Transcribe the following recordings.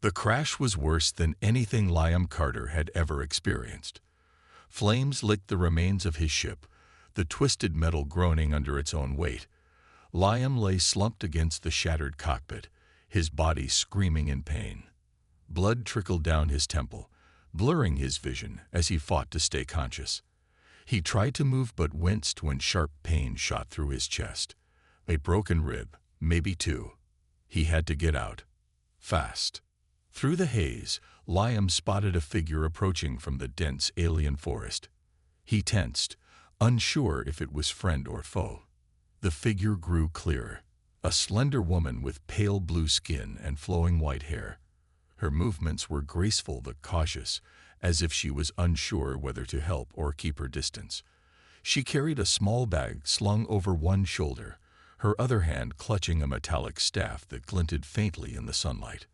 The crash was worse than anything Liam Carter had ever experienced. Flames licked the remains of his ship, the twisted metal groaning under its own weight. Liam lay slumped against the shattered cockpit, his body screaming in pain. Blood trickled down his temple, blurring his vision as he fought to stay conscious. He tried to move but winced when sharp pain shot through his chest. A broken rib, maybe two. He had to get out. Fast. Through the haze, Liam spotted a figure approaching from the dense alien forest. He tensed, unsure if it was friend or foe. The figure grew clearer. A slender woman with pale blue skin and flowing white hair. Her movements were graceful but cautious, as if she was unsure whether to help or keep her distance. She carried a small bag slung over one shoulder, her other hand clutching a metallic staff that glinted faintly in the sunlight.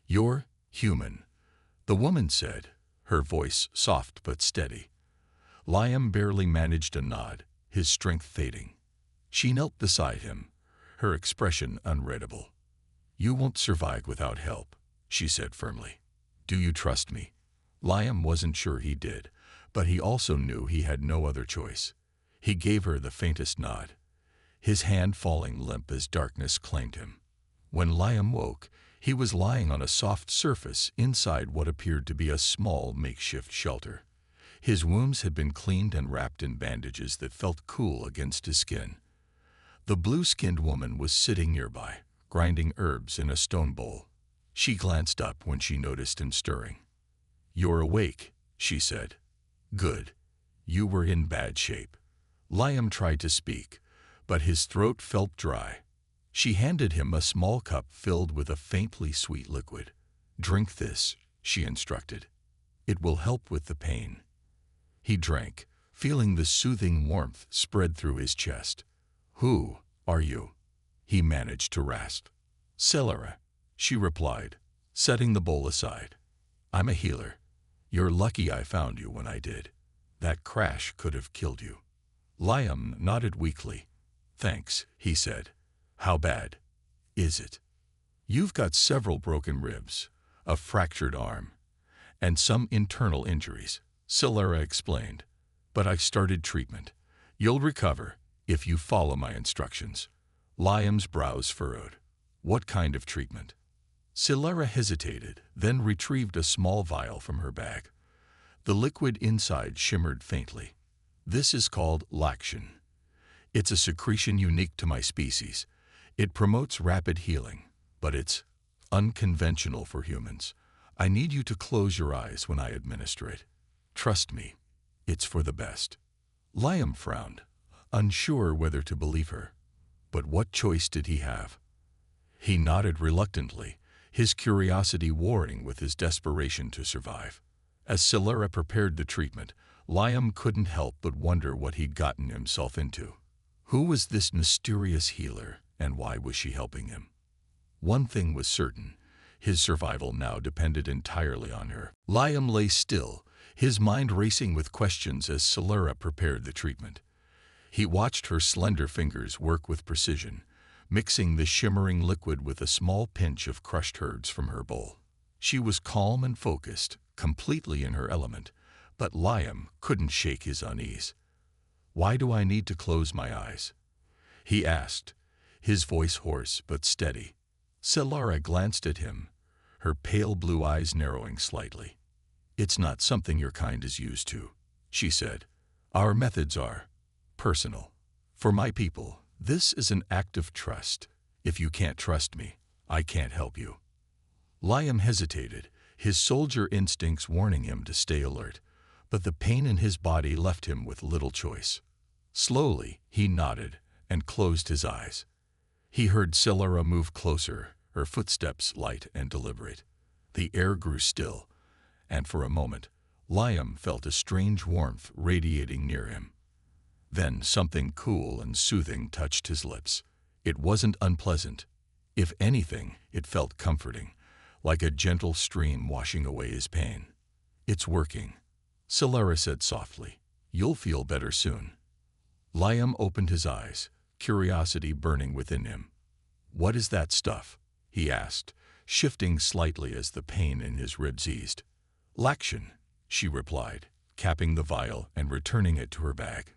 "You're human," the woman said, her voice soft but steady. Liam barely managed a nod, his strength fading. She knelt beside him, her expression unreadable. "You won't survive without help," she said firmly. "Do you trust me?" Liam wasn't sure he did, but he also knew he had no other choice. He gave her the faintest nod, his hand falling limp as darkness claimed him. When Liam woke, he was lying on a soft surface inside what appeared to be a small makeshift shelter. His wounds had been cleaned and wrapped in bandages that felt cool against his skin. The blue-skinned woman was sitting nearby, grinding herbs in a stone bowl. She glanced up when she noticed him stirring. "You're awake," she said. "Good. You were in bad shape." Liam tried to speak, but his throat felt dry. She handed him a small cup filled with a faintly sweet liquid. "Drink this," she instructed. "It will help with the pain." He drank, feeling the soothing warmth spread through his chest. "Who are you?" he managed to rasp. "Celera," she replied, setting the bowl aside. "I'm a healer. You're lucky I found you when I did. That crash could have killed you." Liam nodded weakly. "Thanks," he said. "How bad is it?" "You've got several broken ribs, a fractured arm, and some internal injuries," Celera explained. "But I've started treatment. You'll recover if you follow my instructions." Liam's brows furrowed. "What kind of treatment?" Celera hesitated, then retrieved a small vial from her bag. The liquid inside shimmered faintly. "This is called laction. It's a secretion unique to my species. It promotes rapid healing, but it's unconventional for humans. I need you to close your eyes when I administer it. Trust me, it's for the best." Liam frowned, unsure whether to believe her. But what choice did he have? He nodded reluctantly, his curiosity warring with his desperation to survive. As Celera prepared the treatment, Liam couldn't help but wonder what he'd gotten himself into. Who was this mysterious healer, and why was she helping him? One thing was certain, his survival now depended entirely on her. Liam lay still, his mind racing with questions as Celera prepared the treatment. He watched her slender fingers work with precision, mixing the shimmering liquid with a small pinch of crushed herbs from her bowl. She was calm and focused, completely in her element, but Liam couldn't shake his unease. "Why do I need to close my eyes?" he asked, his voice hoarse but steady. Celera glanced at him, her pale blue eyes narrowing slightly. "It's not something your kind is used to," she said. "Our methods are personal. For my people, this is an act of trust. If you can't trust me, I can't help you." Liam hesitated, his soldier instincts warning him to stay alert, but the pain in his body left him with little choice. Slowly, he nodded and closed his eyes. He heard Celera move closer, her footsteps light and deliberate. The air grew still, and for a moment, Liam felt a strange warmth radiating near him. Then something cool and soothing touched his lips. It wasn't unpleasant. If anything, it felt comforting, like a gentle stream washing away his pain. "It's working," Celera said softly. "You'll feel better soon." Liam opened his eyes, curiosity burning within him. "What is that stuff?" he asked, shifting slightly as the pain in his ribs eased. "Laction," she replied, capping the vial and returning it to her bag.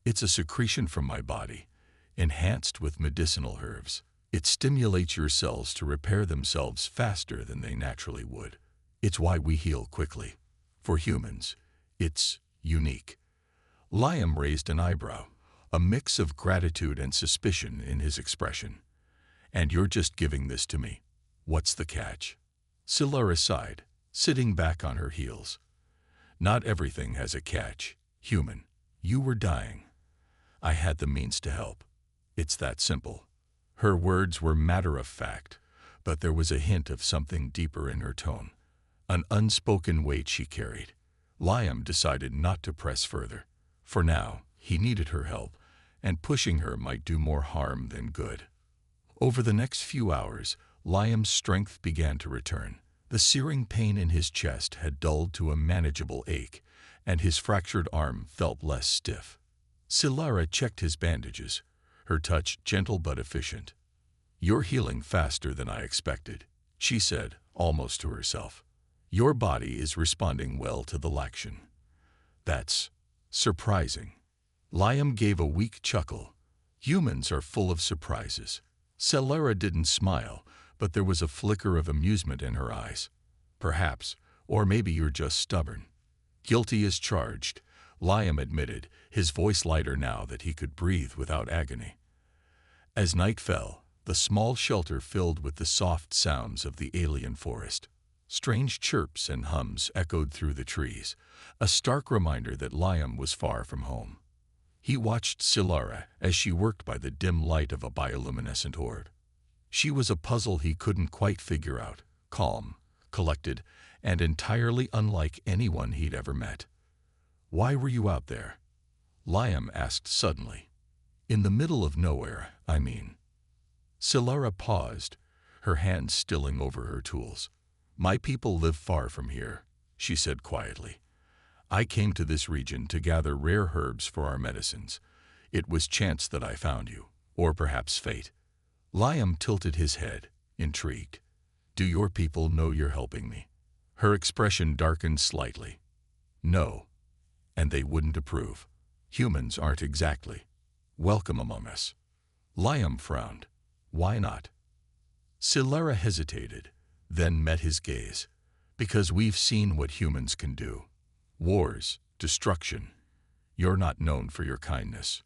"It's a secretion from my body, enhanced with medicinal herbs. It stimulates your cells to repair themselves faster than they naturally would. It's why we heal quickly. For humans, it's unique." Liam raised an eyebrow, a mix of gratitude and suspicion in his expression. "And you're just giving this to me? What's the catch?" Silara sighed, sitting back on her heels. "Not everything has a catch, human. You were dying. I had the means to help. It's that simple." Her words were matter-of-fact, but there was a hint of something deeper in her tone, an unspoken weight she carried. Liam decided not to press further. For now, he needed her help, and pushing her might do more harm than good. Over the next few hours, Liam's strength began to return. The searing pain in his chest had dulled to a manageable ache, and his fractured arm felt less stiff. Silara checked his bandages, her touch gentle but efficient. "You're healing faster than I expected," she said, almost to herself. "Your body is responding well to the laction." "That's surprising." Liam gave a weak chuckle. Humans are full of surprises. Silara didn't smile, but there was a flicker of amusement in her eyes. "Perhaps, or maybe you're just stubborn." "Guilty as charged," Liam admitted, his voice lighter now that he could breathe without agony. As night fell, the small shelter filled with the soft sounds of the alien forest. Strange chirps and hums echoed through the trees, a stark reminder that Liam was far from home. He watched Silara as she worked by the dim light of a bioluminescent orb. She was a puzzle he couldn't quite figure out, calm, collected, and entirely unlike anyone he'd ever met. "Why were you out there?" Liam asked suddenly. "In the middle of nowhere, I mean." Silara paused, her hands stilling over her tools. "My people live far from here," she said quietly. "I came to this region to gather rare herbs for our medicines. It was chance that I found you, or perhaps fate." Liam tilted his head, intrigued. "Do your people know you're helping me?" Her expression darkened slightly. "No, and they wouldn't approve. Humans aren't exactly welcome among us." Liam frowned. "Why not?" Silara hesitated, then met his gaze. "Because we've seen what humans can do. Wars, destruction. You're not known for your kindness."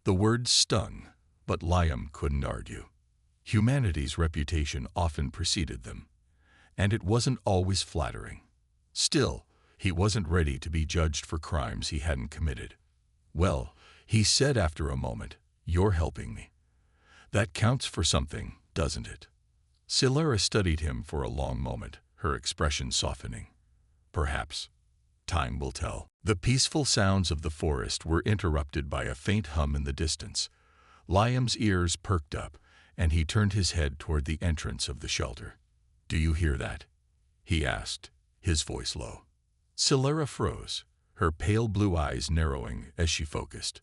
The words stung, but Liam couldn't argue. Humanity's reputation often preceded them, and it wasn't always flattering. Still, he wasn't ready to be judged for crimes he hadn't committed. "Well," he said after a moment, "you're helping me. That counts for something, doesn't it?" Silara studied him for a long moment, her expression softening. "Perhaps. Time will tell." The peaceful sounds of the forest were interrupted by a faint hum in the distance. Liam's ears perked up, and he turned his head toward the entrance of the shelter. "Do you hear that?" he asked, his voice low. Silara froze, her pale blue eyes narrowing as she focused.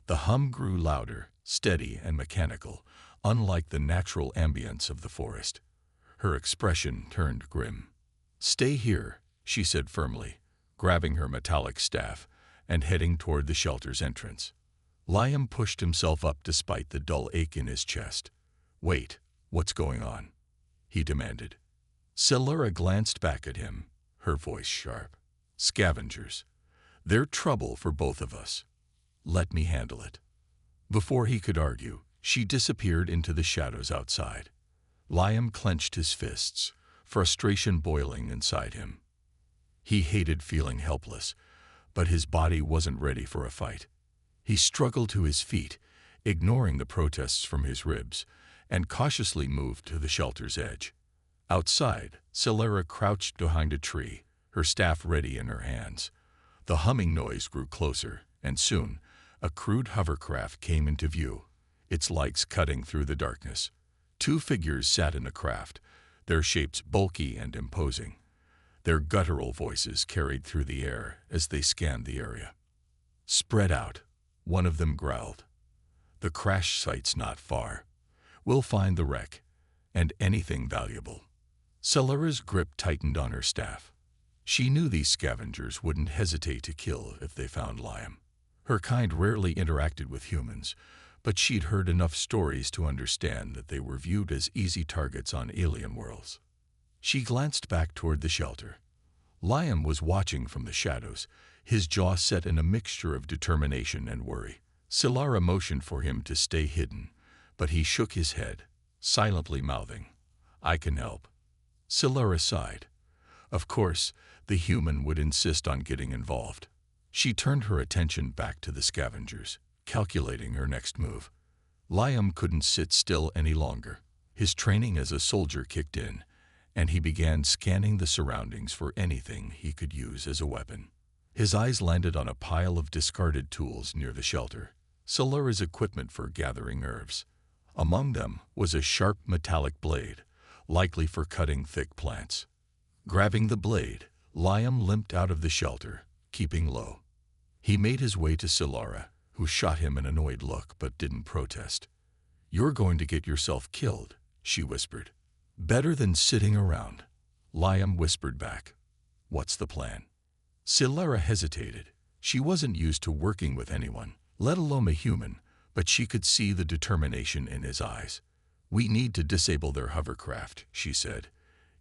The hum grew louder, steady and mechanical, unlike the natural ambience of the forest. Her expression turned grim. "Stay here," she said firmly, grabbing her metallic staff and heading toward the shelter's entrance. Liam pushed himself up despite the dull ache in his chest. "Wait, what's going on?" he demanded. Silara glanced back at him, her voice sharp. "Scavengers. They're trouble for both of us. Let me handle it." Before he could argue, she disappeared into the shadows outside. Liam clenched his fists, frustration boiling inside him. He hated feeling helpless, but his body wasn't ready for a fight. He struggled to his feet, ignoring the protests from his ribs, and cautiously moved to the shelter's edge. Outside, Silara crouched behind a tree, her staff ready in her hands. The humming noise grew closer, and soon, a crude hovercraft came into view, its lights cutting through the darkness. Two figures sat in the craft, their shapes bulky and imposing. Their guttural voices carried through the air as they scanned the area. "Spread out," one of them growled. "The crash site's not far. We'll find the wreck, and anything valuable." Celera's grip tightened on her staff. She knew these scavengers wouldn't hesitate to kill if they found Liam. Her kind rarely interacted with humans, but she'd heard enough stories to understand that they were viewed as easy targets on alien worlds. She glanced back toward the shelter. Liam was watching from the shadows, his jaw set in a mixture of determination and worry. Celara motioned for him to stay hidden, but he shook his head, silently mouthing, "I can help." Celara sighed. Of course, the human would insist on getting involved. She turned her attention back to the scavengers, calculating her next move. Liam couldn't sit still any longer. His training as a soldier kicked in, and he began scanning the surroundings for anything he could use as a weapon. His eyes landed on a pile of discarded tools near the shelter, Celera's equipment for gathering herbs. Among them was a sharp metallic blade, likely for cutting thick plants. Grabbing the blade, Liam limped out of the shelter, keeping low. He made his way to Celara, who shot him an annoyed look but didn't protest. "You're going to get yourself killed," she whispered. "Better than sitting around," Liam whispered back. "What's the plan?" Celara hesitated. She wasn't used to working with anyone, let alone a human, but she could see the determination in his eyes. "We need to disable their hovercraft," she said.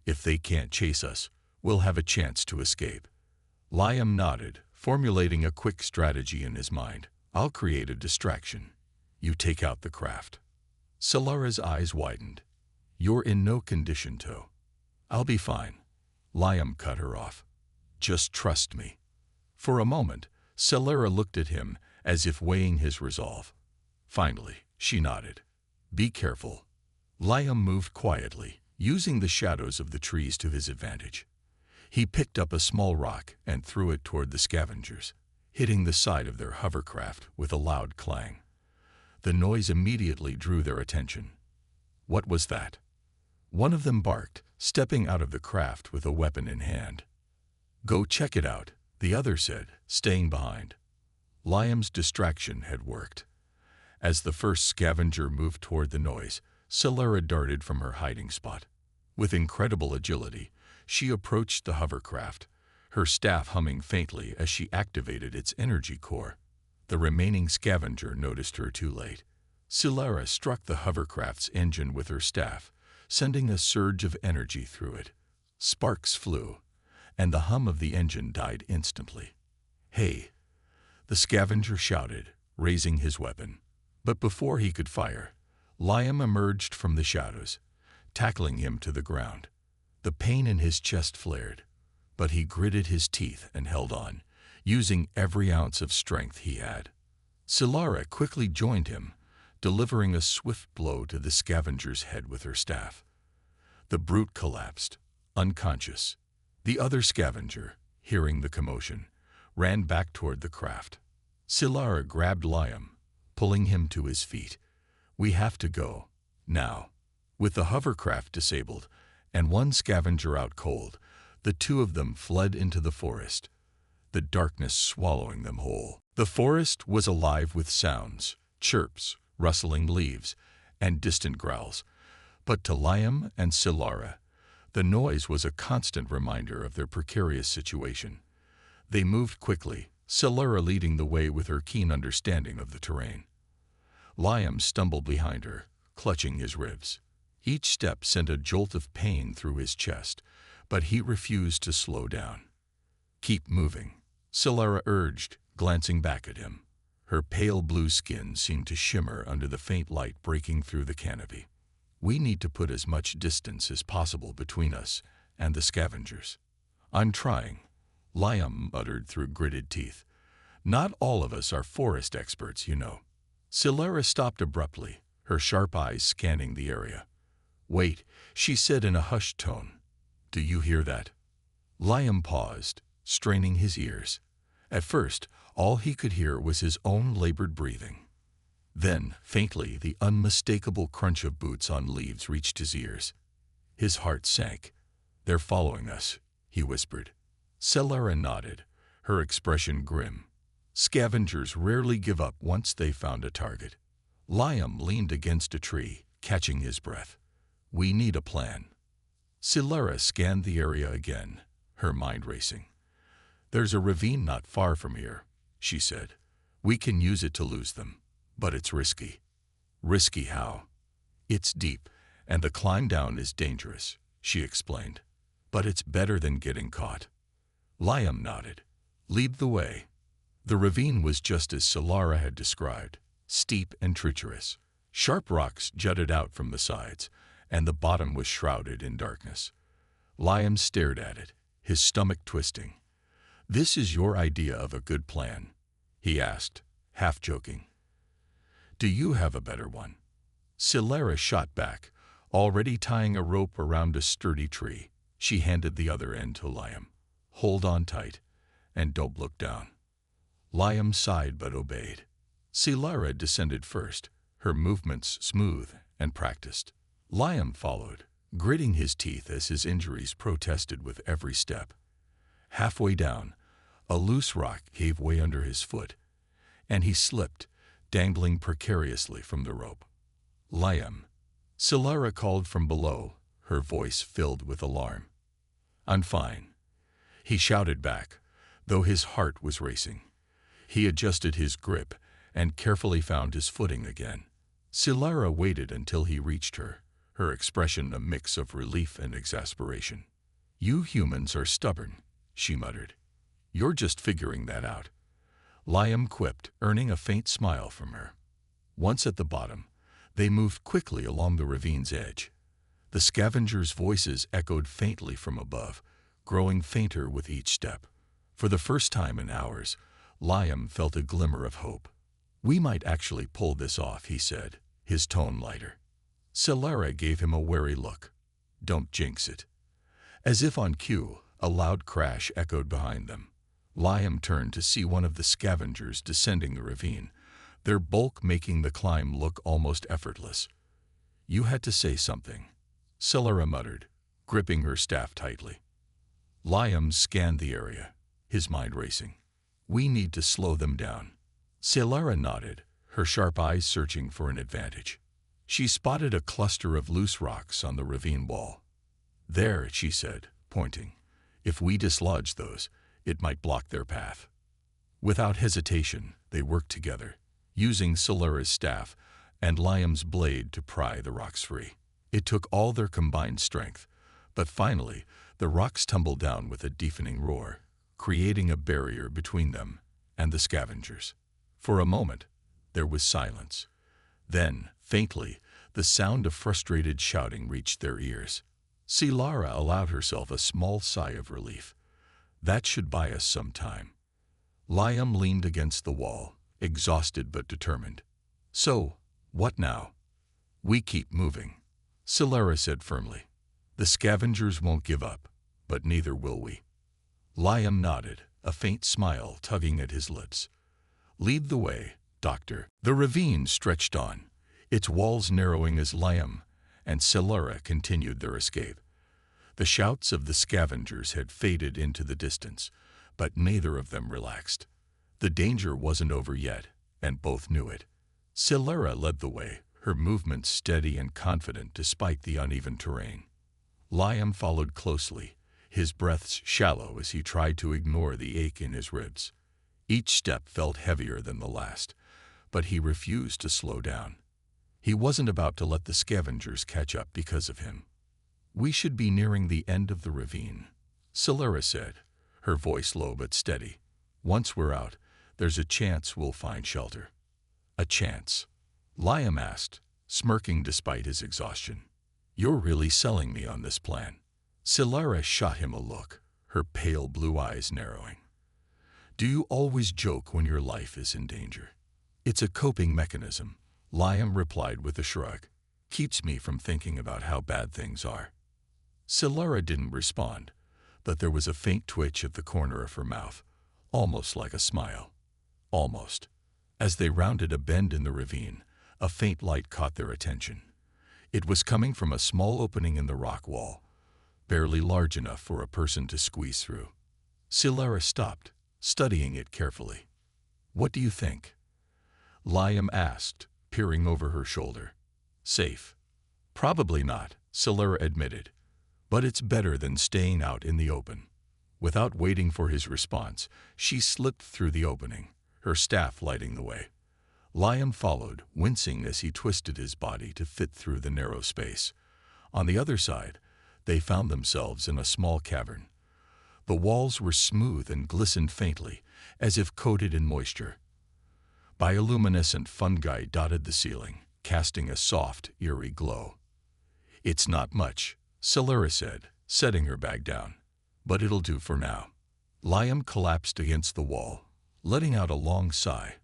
"If they can't chase us, we'll have a chance to escape." Liam nodded, formulating a quick strategy in his mind. "I'll create a distraction. You take out the craft." Celara's eyes widened. "You're in no condition to." "I'll be fine." Liam cut her off. "Just trust me." For a moment, Celara looked at him as if weighing his resolve. Finally, she nodded. "Be careful." Liam moved quietly, using the shadows of the trees to his advantage. He picked up a small rock and threw it toward the scavengers, hitting the side of their hovercraft with a loud clang. The noise immediately drew their attention. "What was that?" One of them barked, stepping out of the craft with a weapon in hand. "Go check it out," the other said, staying behind. Liam's distraction had worked. As the first scavenger moved toward the noise, Celara darted from her hiding spot. With incredible agility, she approached the hovercraft, her staff humming faintly as she activated its energy core. The remaining scavenger noticed her too late. Celara struck the hovercraft's engine with her staff, sending a surge of energy through it. Sparks flew, and the hum of the engine died instantly. "Hey!" the scavenger shouted, raising his weapon. But before he could fire, Liam emerged from the shadows, tackling him to the ground. The pain in his chest flared, but he gritted his teeth and held on, using every ounce of strength he had. Celara quickly joined him, delivering a swift blow to the scavenger's head with her staff. The brute collapsed, unconscious. The other scavenger, hearing the commotion, ran back toward the craft. Celara grabbed Liam, pulling him to his feet. "We have to go, now." With the hovercraft disabled and one scavenger out cold, the two of them fled into the forest, the darkness swallowing them whole. The forest was alive with sounds, chirps, rustling leaves, and distant growls. But to Liam and Celara, the noise was a constant reminder of their precarious situation. They moved quickly, Celara leading the way with her keen understanding of the terrain. Liam stumbled behind her, clutching his ribs. Each step sent a jolt of pain through his chest, but he refused to slow down. "Keep moving," Celara urged, glancing back at him. Her pale blue skin seemed to shimmer under the faint light breaking through the canopy. "We need to put as much distance as possible between us and the scavengers." "I'm trying," Liam muttered through gritted teeth. "Not all of us are forest experts, you know." Celara stopped abruptly, her sharp eyes scanning the area. "Wait," she said in a hushed tone. "Do you hear that?" Liam paused, straining his ears. At first, all he could hear was his own labored breathing. Then, faintly, the unmistakable crunch of boots on leaves reached his ears. His heart sank. "They're following us," he whispered. Celara nodded, her expression grim. Scavengers rarely give up once they've found a target. Liam leaned against a tree, catching his breath. "We need a plan." Silera scanned the area again, her mind racing. "There's a ravine not far from here," she said. "We can use it to lose them, but it's risky." "Risky how?" "It's deep, and the climb down is dangerous," she explained. "But it's better than getting caught." Liam nodded. "Lead the way." The ravine was just as Solara had described, steep and treacherous. Sharp rocks jutted out from the sides, and the bottom was shrouded in darkness. Liam stared at it, his stomach twisting. "This is your idea of a good plan?" he asked, half joking. "Do you have a better one?" Silera shot back, already tying a rope around a sturdy tree. She handed the other end to Liam. "Hold on tight, and don't look down." Liam sighed but obeyed. Silera descended first, her movements smooth and practiced. Liam followed, gritting his teeth as his injuries protested with every step. Halfway down, a loose rock gave way under his foot, and he slipped, dangling precariously from the rope. "Liam!" Silera called from below, her voice filled with alarm. "I'm fine," he shouted back, though his heart was racing. He adjusted his grip and carefully found his footing again. Silera waited until he reached her, her expression a mix of relief and exasperation. "You humans are stubborn," she muttered. "You're just figuring that out," Liam quipped, earning a faint smile from her. Once at the bottom, they moved quickly along the ravine's edge. The scavengers' voices echoed faintly from above, growing fainter with each step. For the first time in hours, Liam felt a glimmer of hope. "We might actually pull this off," he said, his tone lighter. Silera gave him a wary look. "Don't jinx it." As if on cue, a loud crash echoed behind them. Liam turned to see one of the scavengers descending the ravine, their bulk making the climb look almost effortless. "You had to say something," Silera muttered, gripping her staff tightly. Liam scanned the area, his mind racing. "We need to slow them down." Silera nodded, her sharp eyes searching for an advantage. She spotted a cluster of loose rocks on the ravine wall. "There," she said, pointing. "If we dislodge those, it might block their path." Without hesitation, they worked together, using Silera's staff and Liam's blade to pry the rocks free. It took all their combined strength, but finally, the rocks tumbled down with a deafening roar, creating a barrier between them and the scavengers. For a moment, there was silence. Then, faintly, the sound of frustrated shouting reached their ears. Silera allowed herself a small sigh of relief. That should buy us some time. Liam leaned against the wall, exhausted but determined. "So, what now?" "We keep moving," Silera said firmly. "The scavengers won't give up, but neither will we." Liam nodded, a faint smile tugging at his lips. "Lead the way, Doctor." The ravine stretched on, its walls narrowing as Liam and Silera continued their escape. The shouts of the scavengers had faded into the distance, but neither of them relaxed. The danger wasn't over yet, and both knew it. Silera led the way, her movements steady and confident despite the uneven terrain. Liam followed closely, his breaths shallow as he tried to ignore the ache in his ribs. Each step felt heavier than the last, but he refused to slow down. He wasn't about to let the scavengers catch up because of him. "We should be nearing the end of the ravine," Silera said, her voice low but steady. "Once we're out, there's a chance we'll find shelter." "A chance?" Liam asked, smirking despite his exhaustion. "You're really selling me on this plan." Silera shot him a look, her pale blue eyes narrowing. "Do you always joke when your life is in danger?" "It's a coping mechanism," Liam replied with a shrug. "Keeps me from thinking about how bad things are." Silera didn't respond, but there was a faint twitch at the corner of her mouth, almost like a smile. Almost. As they rounded a bend in the ravine, a faint light caught their attention. It was coming from a small opening in the rock wall, barely large enough for a person to squeeze through. Silera stopped, studying it carefully. "What do you think?" Liam asked, peering over her shoulder. "Safe." "Probably not," Silera admitted. But it's better than staying out in the open. Without waiting for his response, she slipped through the opening, her staff lighting the way. Liam followed, wincing as he twisted his body to fit through the narrow space. On the other side, they found themselves in a small cavern. The walls were smooth and glistened faintly, as if coated in moisture. Bioluminescent fungi dotted the ceiling, casting a soft, eerie glow. "It's not much," Celera said, setting her bag down. "But it'll do for now." Liam collapsed against the wall, letting out a long sigh.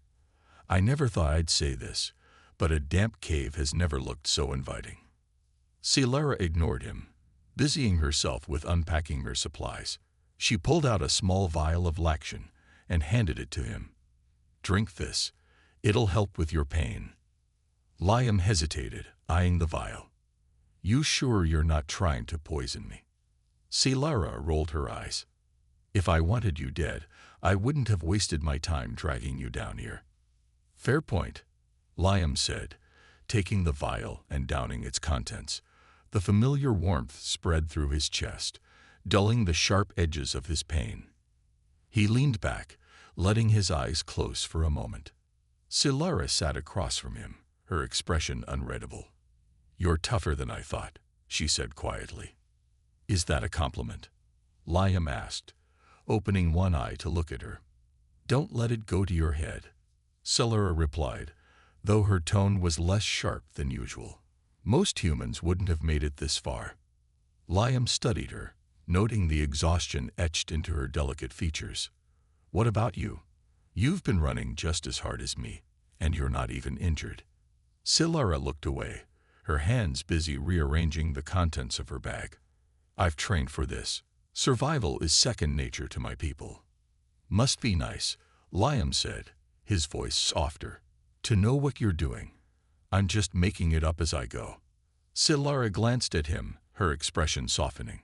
"I never thought I'd say this, but a damp cave has never looked so inviting." Celera ignored him, busying herself with unpacking her supplies. She pulled out a small vial of laxation and handed it to him. "Drink this. It'll help with your pain." Liam hesitated, eyeing the vial. "You sure you're not trying to poison me?" Celera rolled her eyes. "If I wanted you dead, I wouldn't have wasted my time dragging you down here." "Fair point," Liam said, taking the vial and downing its contents. The familiar warmth spread through his chest, dulling the sharp edges of his pain. He leaned back, letting his eyes close for a moment. Celera sat across from him, her expression unreadable. "You're tougher than I thought," she said quietly. "Is that a compliment?" Liam asked, opening one eye to look at her. "Don't let it go to your head," Celera replied, though her tone was less sharp than usual. "Most humans wouldn't have made it this far." Liam studied her, noting the exhaustion etched into her delicate features. "What about you? You've been running just as hard as me, and you're not even injured." Celera looked away, her hands busy rearranging the contents of her bag. "I've trained for this. Survival is second nature to my people." "Must be nice," Liam said, his voice softer, "to know what you're doing. I'm just making it up as I go." Celera glanced at him, her expression softening.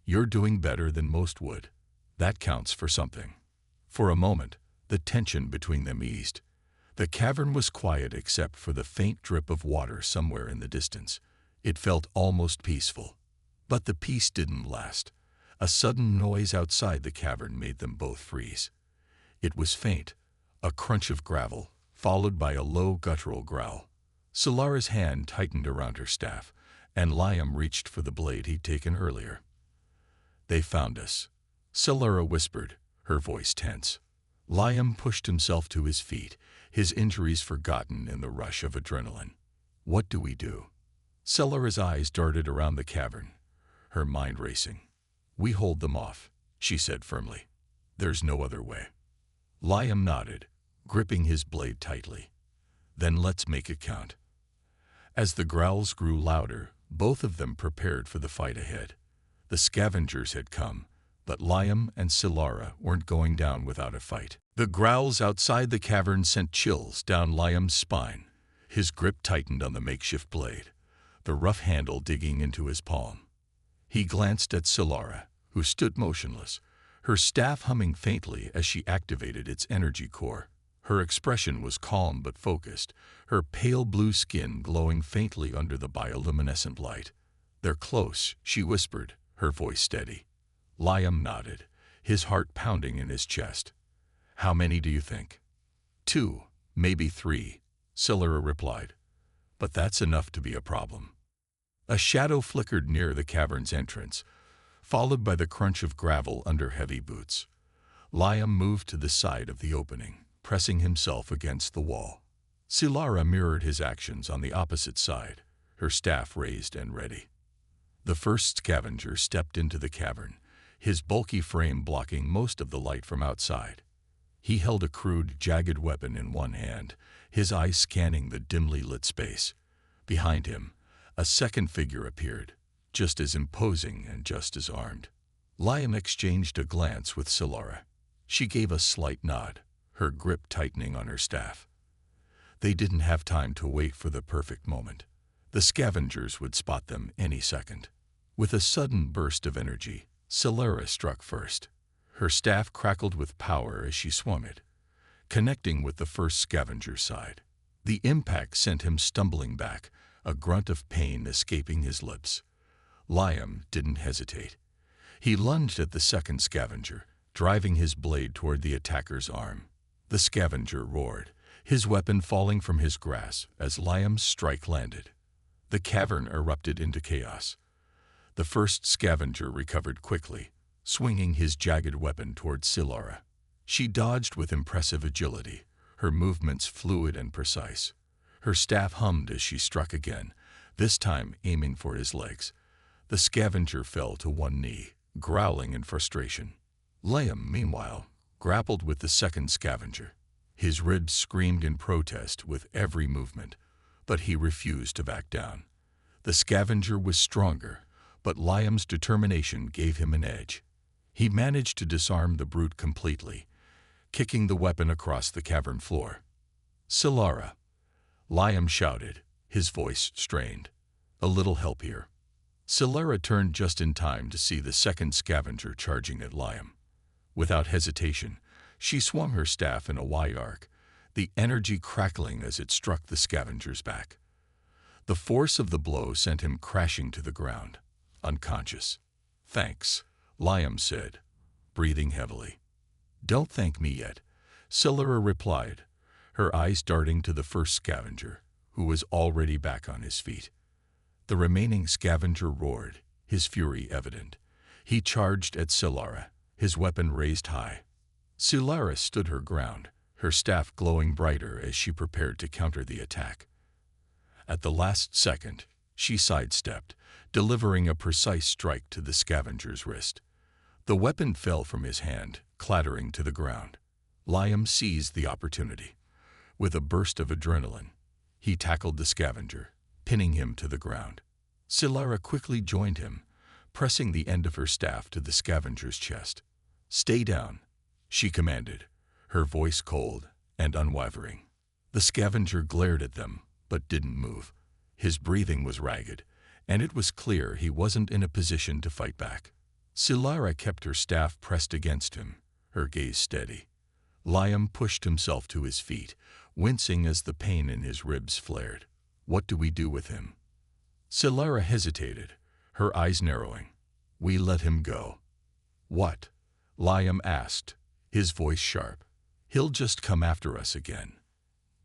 "You're doing better than most would. That counts for something." For a moment, the tension between them eased. The cavern was quiet except for the faint drip of water somewhere in the distance. It felt almost peaceful. But the peace didn't last. A sudden noise outside the cavern made them both freeze. It was faint, a crunch of gravel, followed by a low guttural growl. Celera's hand tightened around her staff, and Liam reached for the blade he'd taken earlier. "They found us," Celera whispered, her voice tense. Liam pushed himself to his feet, his injuries forgotten in the rush of adrenaline. "What do we do?" Celera's eyes darted around the cavern, her mind racing. "We hold them off," she said firmly. "There's no other way." Liam nodded, gripping his blade tightly. "Then let's make it count." As the growls grew louder, both of them prepared for the fight ahead. The scavengers had come, but Liam and Celera weren't going down without a fight. The growls outside the cavern sent chills down Liam's spine. His grip tightened on the makeshift blade, the rough handle digging into his palm. He glanced at Celera, who stood motionless, her staff humming faintly as she activated its energy core. Her expression was calm but focused, her pale blue skin glowing faintly under the bioluminescent light. "They're close," she whispered, her voice steady. Liam nodded, his heart pounding in his chest. "How many do you think?" "2, maybe 3, Celera replied. "But that's enough to be a problem." A shadow flickered near the cavern's entrance, followed by the crunch of gravel under heavy boots. Liam moved to the side of the opening, pressing himself against the wall. Celera mirrored his actions on the opposite side, her staff raised and ready. The first scavenger stepped into the cavern, his bulky frame blocking most of the light from outside. He held a crude, jagged weapon in one hand, his eyes scanning the dimly lit space. Behind him, a second figure appeared, just as imposing and just as armed. Liam exchanged a glance with Celera. She gave a slight nod, her grip tightening on her staff. They didn't have time to wait for the perfect moment. The scavengers would spot them any second. With a sudden burst of energy, Celera struck first. Her staff crackled with power as she swung it, connecting with the first scavenger's side. The impact sent him stumbling back, a grunt of pain escaping his lips. Liam didn't hesitate. He lunged at the second scavenger, driving his blade toward the attacker's arm. The scavenger roared, his weapon falling from his grasp as Liam's strike landed. The cavern erupted into chaos. The first scavenger recovered quickly, swinging his jagged weapon toward Silara. She dodged with impressive agility, her movements fluid and precise. Her staff hummed as she struck again, this time aiming for his legs. The scavenger fell to one knee, growling in frustration. Liam, meanwhile, grappled with the second scavenger. His ribs screamed in protest with every movement, but he refused to back down. The scavenger was stronger, but Liam's determination gave him an edge. He managed to disarm the brute completely, kicking the weapon across the cavern floor. "Silara," Liam shouted, his voice strained. "A little help here." Silara turned just in time to see the second scavenger charging at Liam. Without hesitation, she swung her staff in a wide arc, the energy crackling as it struck the scavenger's back. The force of the blow sent him crashing to the ground, unconscious. "Thanks," Liam said, breathing heavily. "Don't thank me yet," Silara replied, her eyes darting to the first scavenger, who was already back on his feet. The remaining scavenger roared, his fury evident. He charged at Silara, his weapon raised high. Silara stood her ground, her staff glowing brighter as she prepared to counter the attack. At the last second, she sidestepped, delivering a precise strike to the scavenger's wrist. The weapon fell from his hand, clattering to the ground. Liam seized the opportunity. With a burst of adrenaline, he tackled the scavenger, pinning him to the ground. Silara quickly joined him, pressing the end of her staff to the scavenger's chest. "Stay down," she commanded, her voice cold and unwavering. The scavenger glared at them, but didn't move. His breathing was ragged, and it was clear he wasn't in a position to fight back. Silara kept her staff pressed against him, her gaze steady. Liam pushed himself to his feet, wincing as the pain in his ribs flared. "What do we do with him?" Silara hesitated, her eyes narrowing. "We let him go." "What?" Liam asked, his voice sharp. "He'll just come after us again."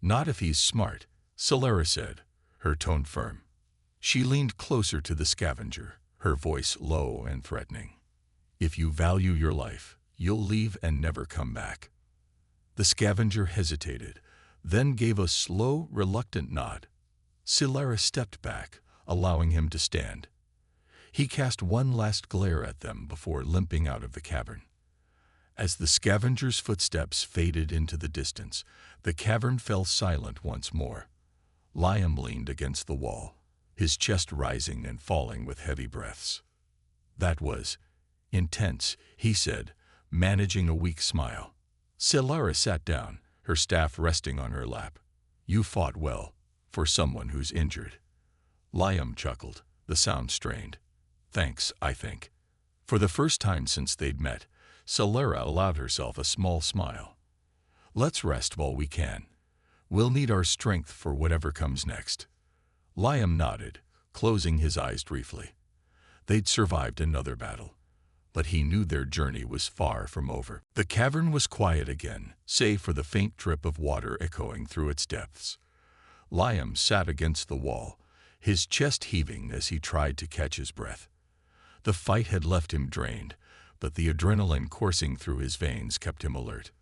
"Not if he's smart," Silara said, her tone firm. She leaned closer to the scavenger, her voice low and threatening. "If you value your life, you'll leave and never come back." The scavenger hesitated, then gave a slow, reluctant nod. Silara stepped back, allowing him to stand. He cast one last glare at them before limping out of the cavern. As the scavenger's footsteps faded into the distance, the cavern fell silent once more. Liam leaned against the wall, his chest rising and falling with heavy breaths. "That was intense," he said, managing a weak smile. Silara sat down, her staff resting on her lap. "You fought well, for someone who's injured." Liam chuckled, the sound strained. "Thanks, I think." For the first time since they'd met, Silara allowed herself a small smile. "Let's rest while we can. We'll need our strength for whatever comes next." Liam nodded, closing his eyes briefly. They'd survived another battle, but he knew their journey was far from over. The cavern was quiet again, save for the faint drip of water echoing through its depths. Liam sat against the wall, his chest heaving as he tried to catch his breath. The fight had left him drained, but the adrenaline coursing through his veins kept him alert.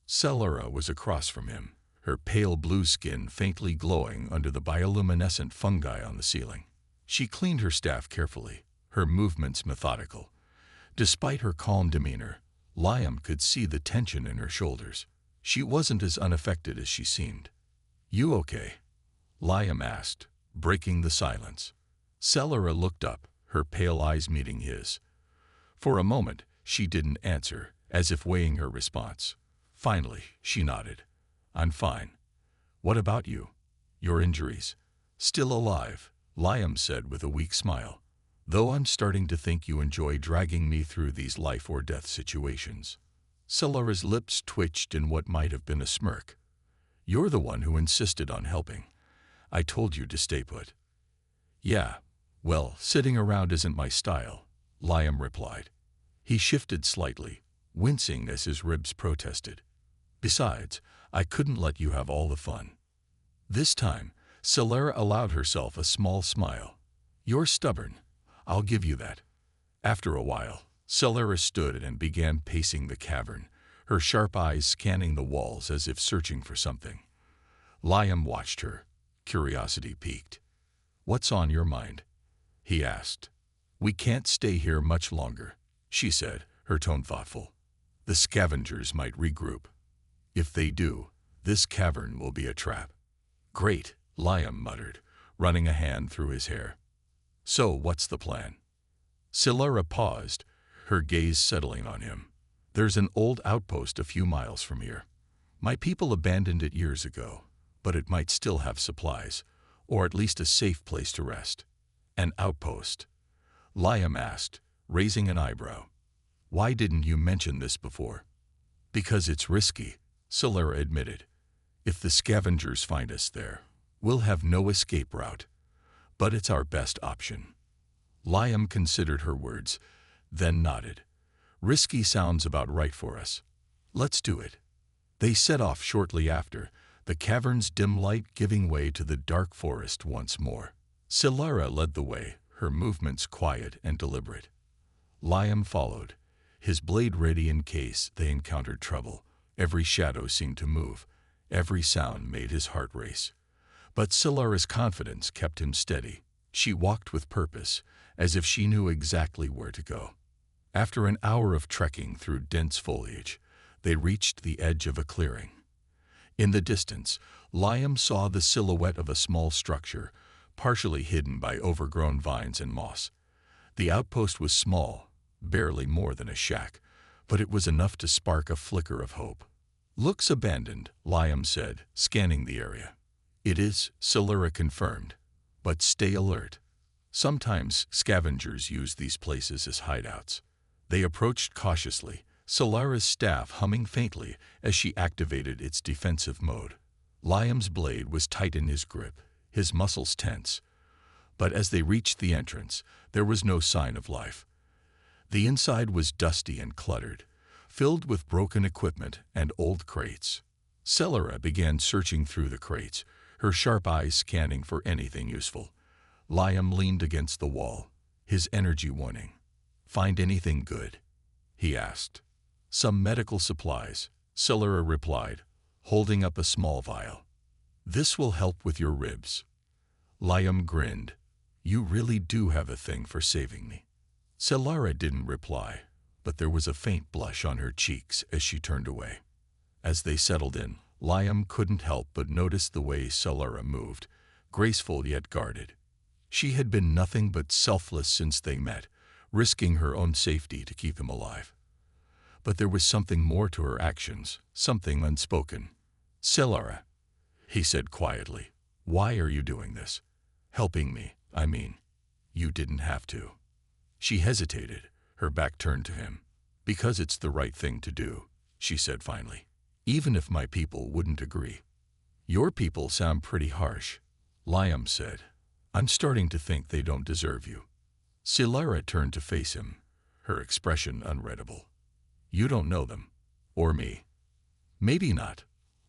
Silara was across from him, her pale blue skin faintly glowing under the bioluminescent fungi on the ceiling. She cleaned her staff carefully, her movements methodical. Despite her calm demeanor, Liam could see the tension in her shoulders. She wasn't as unaffected as she seemed. "You okay?" Liam asked, breaking the silence. Silara looked up, her pale eyes meeting his. For a moment, she didn't answer, as if weighing her response. Finally, she nodded. "I'm fine. What about you? Your injuries?" "Still alive," Liam said with a weak smile. "Though I'm starting to think you enjoy dragging me through these life-or-death situations." Silara's lips twitched in what might have been a smirk. "You're the one who insisted on helping. I told you to stay put." "Yeah, Well, sitting around isn't my style, Liam replied. He shifted slightly, wincing as his ribs protested. Besides, I couldn't let you have all the fun. This time, Celera allowed herself a small smile. You're stubborn. I'll give you that. After a while, Celera stood and began pacing the cavern, her sharp eyes scanning the walls as if searching for something. Liam watched her, curiosity piqued. What's on your mind? He asked. We can't stay here much longer, she said, her tone thoughtful. The scavengers might regroup. If they do, this cavern will be a trap. Great, Liam muttered, running a hand through his hair. So what's the plan? Celera paused, her gaze settling on him. There's an old outpost a few miles from here. My people abandoned it years ago, but it might still have supplies, or at least a safe place to rest. An outpost? Liam asked, raising an eyebrow. Why didn't you mention this before? Because it's risky, Celera admitted. If the scavengers find us there, we'll have no escape route. But it's our best option. Liam considered her words, then nodded. Risky sounds about right for us. Let's do it. They set off shortly after, the cavern's dim light giving way to the dark forest once more. Celera led the way, her movements quiet and deliberate. Liam followed, his blade ready in case they encountered trouble. Every shadow seemed to move. Every sound made his heart race. But Celera's confidence kept him steady. She walked with purpose, as if she knew exactly where to go. After an hour of trekking through dense foliage, they reached the edge of a clearing. In the distance, Liam saw the silhouette of a small structure, partially hidden by overgrown vines and moss. The outpost was small, barely more than a shack, but it was enough to spark a flicker of hope. Looks abandoned, Liam said, scanning the area. It is, Celera confirmed. But stay alert. Sometimes scavengers use these places as hideouts. They approached cautiously, Celera's staff humming faintly as she activated its defensive mode. Liam's blade was tight in his grip, his muscles tense. But as they reached the entrance, there was no sign of life. The inside was dusty and cluttered, filled with broken equipment and old crates. Celera began searching through the crates, her sharp eyes scanning for anything useful. Liam leaned against the wall, his energy waning. Find anything good? He asked. Some medical supplies, Celera replied, holding up a small vial. This will help with your ribs. Liam grinned. You really do have a thing for saving me. Celera didn't reply, but there was a faint blush on her cheeks as she turned away. As they settled in, Liam couldn't help but notice the way Celera moved, graceful yet guarded. She had been nothing but selfless since they met, risking her own safety to keep him alive. But there was something more to her actions, something unspoken. Celera, he said quietly, why are you doing this? Helping me, I mean. You didn't have to. She hesitated, her back turned to him. Because it's the right thing to do, she said finally. Even if my people wouldn't agree. Your people sound pretty harsh, Liam said. I'm starting to think they don't deserve you. Celera turned to face him, her expression unreadable. You don't know them. Or me. Maybe not,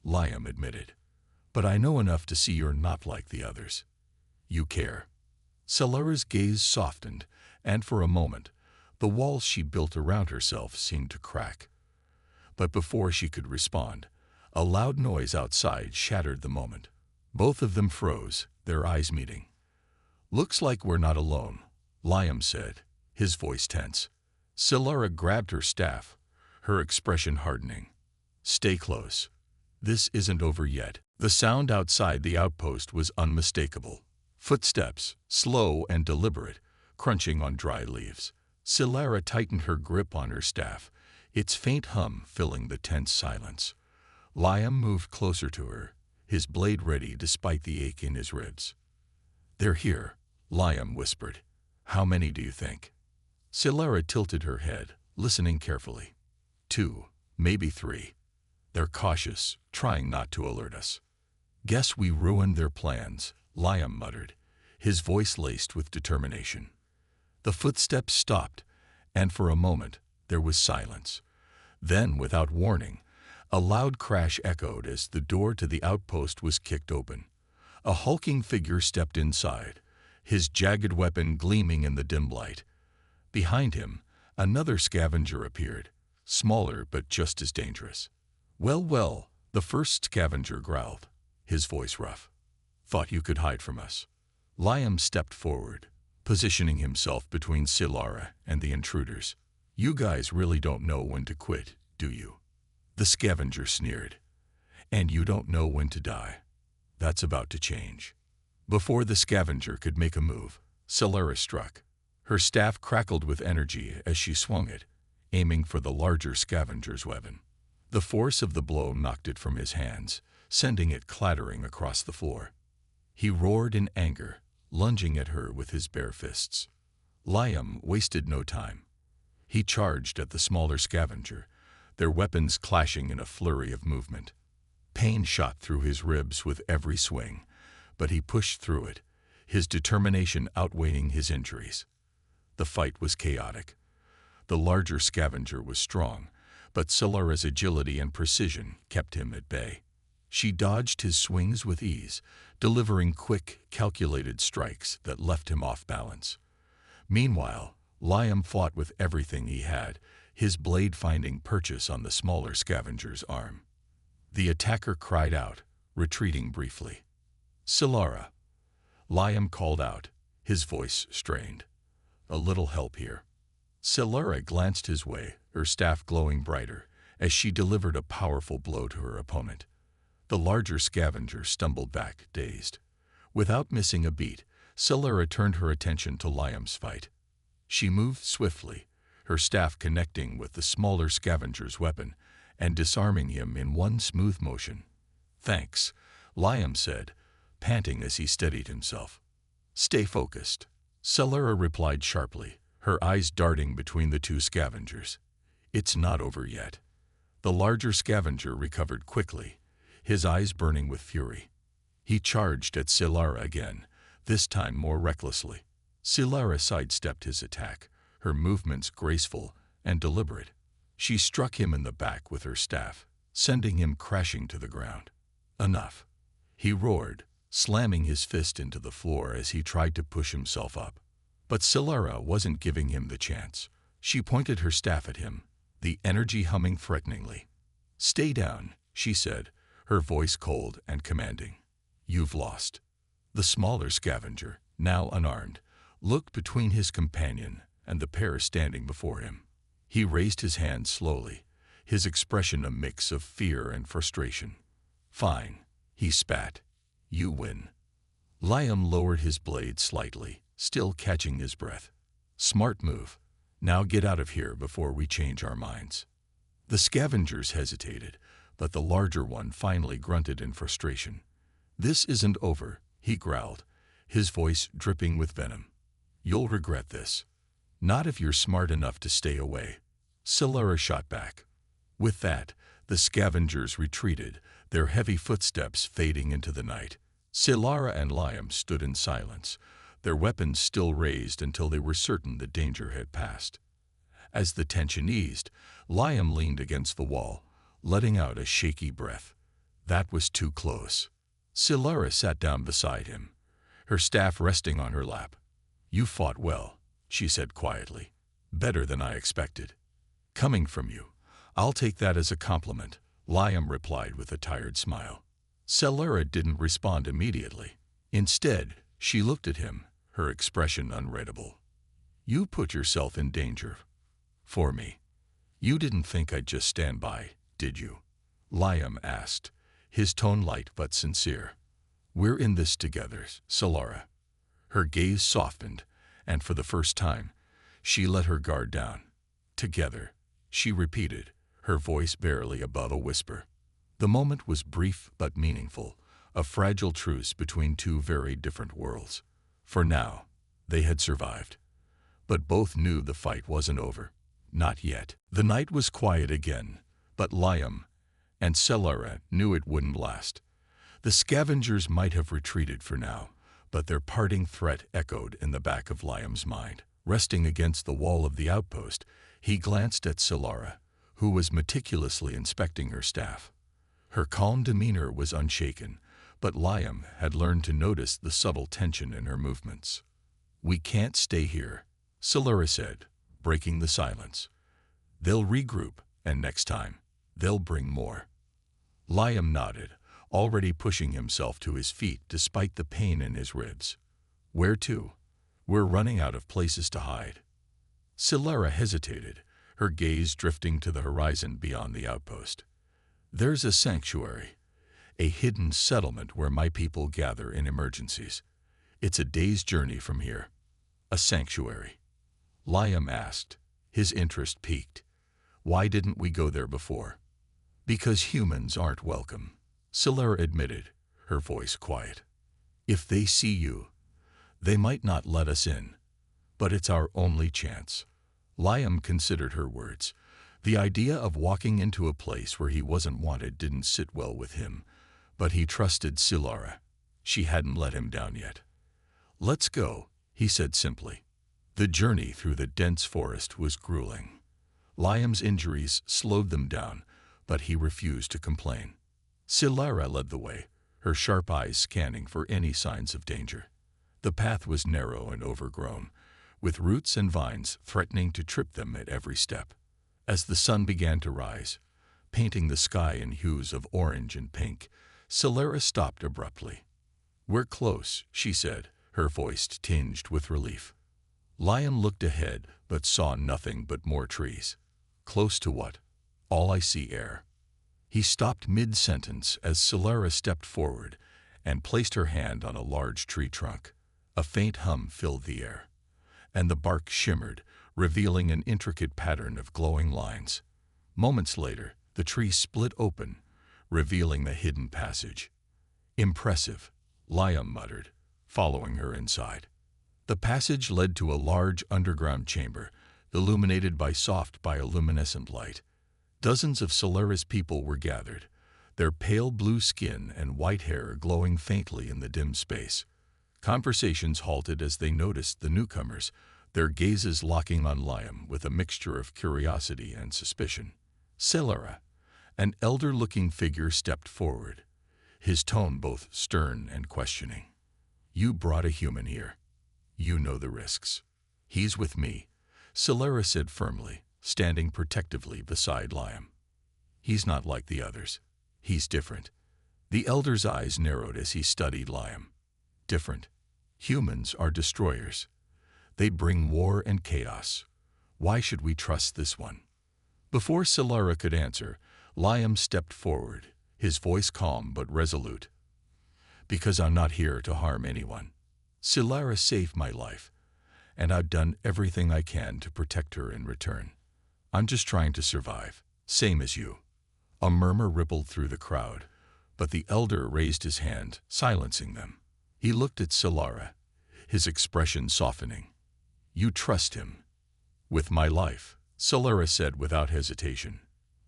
Liam admitted. But I know enough to see you're not like the others. You care. Celera's gaze softened, and for a moment, the walls she built around herself seemed to crack. But before she could respond, a loud noise outside shattered the moment. Both of them froze, their eyes meeting. Looks like we're not alone, Liam said, his voice tense. Celera grabbed her staff, her expression hardening. Stay close. This isn't over yet. The sound outside the outpost was unmistakable. Footsteps, slow and deliberate, crunching on dry leaves. Celera tightened her grip on her staff, its faint hum filling the tense silence. Liam moved closer to her, his blade ready despite the ache in his ribs. They're here, Liam whispered. How many do you think? Celera tilted her head, listening carefully. 2, maybe 3. They're cautious, trying not to alert us. Guess we ruined their plans, Liam muttered, his voice laced with determination. The footsteps stopped, and for a moment there was silence. Then, without warning, a loud crash echoed as the door to the outpost was kicked open. A hulking figure stepped inside, his jagged weapon gleaming in the dim light. Behind him, another scavenger appeared, smaller but just as dangerous. "Well, well," the first scavenger growled, his voice rough. "Thought you could hide from us." Liam stepped forward, positioning himself between Silara and the intruders. "You guys really don't know when to quit, do you?" The scavenger sneered. "And you don't know when to die. That's about to change." Before the scavenger could make a move, Silara struck. Her staff crackled with energy as she swung it, aiming for the larger scavenger's weapon. The force of the blow knocked it from his hands, sending it clattering across the floor. He roared in anger, lunging at her with his bare fists. Liam wasted no time. He charged at the smaller scavenger, their weapons clashing in a flurry of movement. Pain shot through his ribs with every swing, but he pushed through it, his determination outweighing his injuries. The fight was chaotic. The larger scavenger was strong, but Silara's agility and precision kept him at bay. She dodged his swings with ease, delivering quick, calculated strikes that left him off balance. Meanwhile, Liam fought with everything he had, his blade finding purchase on the smaller scavenger's arm. The attacker cried out, retreating briefly. "Silara!" Liam called out, his voice strained. "A little help here." Silara glanced his way, her staff glowing brighter, as she delivered a powerful blow to her opponent. The larger scavenger stumbled back, dazed. Without missing a beat, Silara turned her attention to Liam's fight. She moved swiftly, her staff connecting with the smaller scavenger's weapon and disarming him in one smooth motion. "Thanks," Liam said, panting as he steadied himself. "Stay focused," Silara replied sharply, her eyes darting between the two scavengers. "It's not over yet." The larger scavenger recovered quickly, his eyes burning with fury. He charged at Silara again, this time more recklessly. Silara sidestepped his attack, her movements graceful and deliberate. She struck him in the back with her staff, sending him crashing to the ground. "Enough," he roared, slamming his fist into the floor as he tried to push himself up. But Silara wasn't giving him the chance. She pointed her staff at him, the energy humming threateningly. "Stay down," she said, her voice cold and commanding. "You've lost." The smaller scavenger, now unarmed, looked between his companion and the pair standing before him. He raised his hand slowly, his expression a mix of fear and frustration. "Fine," he spat. "You win." Liam lowered his blade slightly, still catching his breath. "Smart move. Now get out of here before we change our minds." The scavengers hesitated, but the larger one finally grunted in frustration. "This isn't over," he growled, his voice dripping with venom. "You'll regret this. Not if you're smart enough to stay away." Silara shot back. With that, the scavengers retreated, their heavy footsteps fading into the night. Silara and Liam stood in silence, their weapons still raised until they were certain the danger had passed. As the tension eased, Liam leaned against the wall, letting out a shaky breath. That was too close. Silara sat down beside him, her staff resting on her lap. "You fought well," she said quietly. "Better than I expected." "Coming from you, I'll take that as a compliment," Liam replied with a tired smile. Silara didn't respond immediately. Instead, she looked at him, her expression unreadable. "You put yourself in danger. For me. You didn't think I'd just stand by, did you?" Liam asked, his tone light but sincere. "We're in this together, Silara." Her gaze softened, and for the first time, she let her guard down. "Together," she repeated, her voice barely above a whisper. The moment was brief but meaningful, a fragile truce between two very different worlds. For now, they had survived. But both knew the fight wasn't over. Not yet. The night was quiet again, but Liam and Silara knew it wouldn't last. The scavengers might have retreated for now, But their parting threat echoed in the back of Liam's mind. Resting against the wall of the outpost, he glanced at Solara, who was meticulously inspecting her staff. Her calm demeanor was unshaken, but Liam had learned to notice the subtle tension in her movements. "We can't stay here," Solara said, breaking the silence. "They'll regroup, and next time, they'll bring more." Liam nodded, already pushing himself to his feet despite the pain in his ribs. "Where to? We're running out of places to hide." Solara hesitated, her gaze drifting to the horizon beyond the outpost. "There's a sanctuary, a hidden settlement where my people gather in emergencies. It's a day's journey from here." "A sanctuary?" Liam asked, his interest piqued. "Why didn't we go there before?" "Because humans aren't welcome," Solara admitted, her voice quiet. "If they see you, they might not let us in, but it's our only chance." Liam considered her words. The idea of walking into a place where he wasn't wanted didn't sit well with him, but he trusted Solara. She hadn't let him down yet. "Let's go," he said simply. The journey through the dense forest was grueling. Liam's injuries slowed them down, but he refused to complain. Solara led the way, her sharp eyes scanning for any signs of danger. The path was narrow and overgrown, with roots and vines threatening to trip them at every step. As the sun began to rise, painting the sky in hues of orange and pink, Solara stopped abruptly. "We're close," she said, her voice tinged with relief. Liam looked ahead but saw nothing but more trees. "Close to what?" "All I see air." He stopped mid-sentence as Solara stepped forward and placed her hand on a large tree trunk. A faint hum filled the air, and the bark shimmered, revealing an intricate pattern of glowing lines. Moments later, the tree split open, revealing the hidden passage. "Impressive," Liam muttered, following her inside. The passage led to a large underground chamber, illuminated by soft bioluminescent light. Dozens of Solara's people were gathered, their pale blue skin and white hair glowing faintly in the dim space. Conversations halted as they noticed the newcomers, their gazes locking on Liam with a mixture of curiosity and suspicion. Solara, an elder-looking figure, stepped forward, his tone both stern and questioning. "You brought a human here. You know the risks." "He's with me," Solara said firmly, standing protectively beside Liam. "He's not like the others. He's different." The elder's eyes narrowed as he studied Liam. "Different. Humans are destroyers. They bring war and chaos. Why should we trust this one?" Before Solara could answer, Liam stepped forward, his voice calm but resolute. "Because I'm not here to harm anyone. Solara saved my life, and I've done everything I can to protect her in return. I'm just trying to survive, same as you." A murmur rippled through the crowd, but the elder raised his hand, silencing them. He looked at Solara, his expression softening. "You trust him." "With my life," Solara said without hesitation.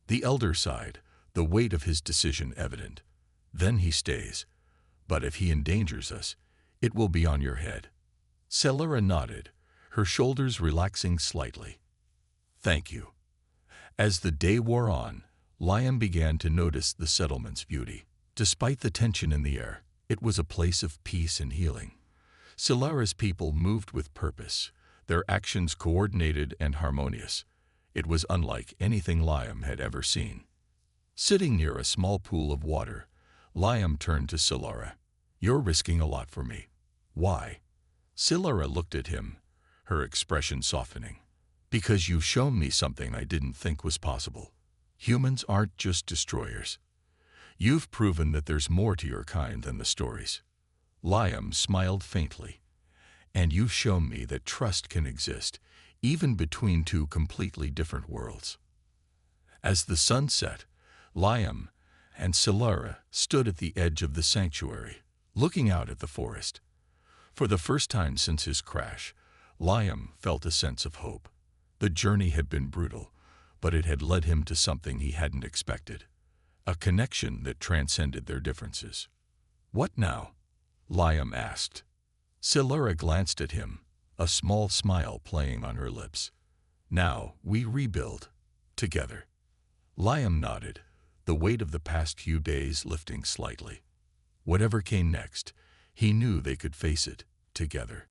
The elder sighed, the weight of his decision evident. "Then he stays. But if he endangers us, it will be on your head." Solara nodded, her shoulders relaxing slightly. "Thank you." As the day wore on, Liam began to notice the settlement's beauty. Despite the tension in the air, it was a place of peace and healing. Solara's people moved with purpose, their actions coordinated and harmonious. It was unlike anything Liam had ever seen. Sitting near a small pool of water, Liam turned to Solara. "You're risking a lot for me." "Why?" Solara looked at him, her expression softening. "Because you've shown me something I didn't think was possible. Humans aren't just destroyers. You've proven that there's more to your kind than the stories." Liam smiled faintly. "And you've shown me that trust can exist, even between two completely different worlds." As the sun set, Liam and Solara stood at the edge of the sanctuary, looking out at the forest. For the first time since his crash, Liam felt a sense of hope. The journey had been brutal, but it had led him to something he hadn't expected. A connection that transcended their differences. "What now?" Liam asked. Silura glanced at him, a small smile playing on her lips. "Now we rebuild, together." Liam nodded, the weight of the past few days lifting slightly. Whatever came next, he knew they could face it together.